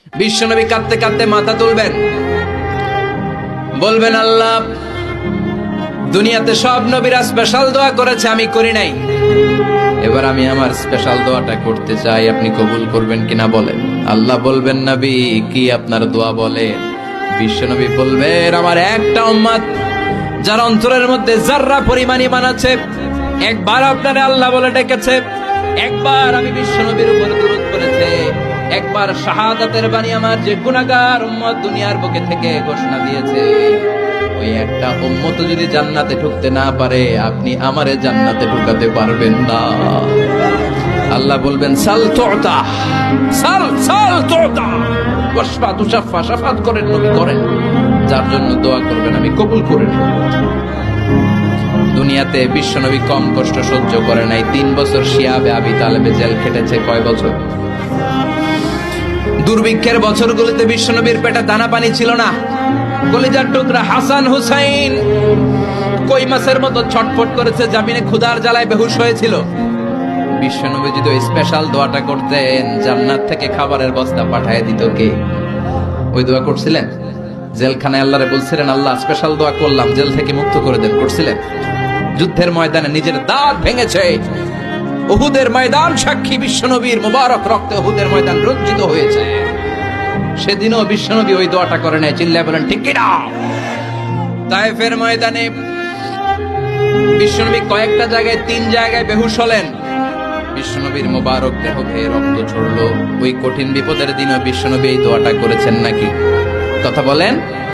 বিশ্বনবী কাঁদতে কাঁদতে মাথা তুলবেন, বলবেন আল্লাহ, দুনিয়াতে সব নবীরা স্পেশাল দোয়া করেছে, আমি করি নাই। এবার আমি আমার স্পেশাল দোয়াটা করতে চাই, আপনি কবুল করবেন কিনা বলেন। আল্লাহ বলবেন, নবী কি আপনার দোয়া বলেন? বিশ্বনবী বলবেন, আমার একটা উম্মত যার অন্তরের মধ্যে যাররা পরিমাণ ঈমান আছে, একবার আপনারে আল্লাহ বলে ডেকেছে, একবার আমি বিশ্বনবীর উপর দুরূদ পড়েছে, একবার শাহাদাতের বাণী আমার যে গুনাহগার উম্মত দুনিয়ার বুকে থেকে ঘোষণা দিয়েছে, ওই একটা উম্মত যদি জান্নাতে ঢুকতে না পারে, আপনি আমারে জান্নাতে ঢুকাতে পারবেন না। আল্লাহ বলবেন, সাল তুতা, সাল সাল তুতা, ওয়াশফা তুশাফা, শাফাত করেন নবী করেন, যার জন্য দোয়া করবেন আমি কবুল করে নেব। দুনিয়াতে বিশ্বনবী কম কষ্ট সহ্য করে নাই। 3 বছর শিয়াবে আবি তালেবে জেল খেটেছে। কয় বছর? দুর্ভিক্ষের বছরগুলোতে বিশ্বনবীর পেটে দানা পানি ছিল না। কলিজার টুকরা হাসান হুসাইন কই মাছের মতো ছটফট করেছে, জামিনে ক্ষুধার জ্বালায় বেহুশ হয়েছিল। বিশ্বনবী যদি ওই স্পেশাল দোয়াটা করতেন, জান্নাত থেকে খাবারের বস্তা পাঠিয়ে দিত কে? ওই দোয়া করছিলেন? জেলখানায় আল্লাহরে বলছিলেন, আল্লাহ স্পেশাল দোয়া করলাম, জেল থেকে মুক্ত করে দেন, করছিলেন? যুদ্ধের ময়দানে নিজের দাঁত ভেঙেছে, উহুদের ময়দান সাক্ষী, বিশ্বনবীর মুবারক রক্তে উহুদের ময়দান রঞ্জিত হয়েছে। সেদিনও বিশ্বনবী ওই দোয়াটা করে নাই। চিল্লায় বলেন ঠিক কিনা? তায়েফের ময়দানে বিশ্বনবী কয়েকটা জায়গায়, 3 জায়গায় বেহুশ হলেন। বিশ্বনবীর মুবারক দেহ বেয়ে রক্ত ঝরলো। ওই কঠিন বিপদের দিনও বিশ্বনবী এই দোয়াটা করেছেন নাকি? কথা বলেন।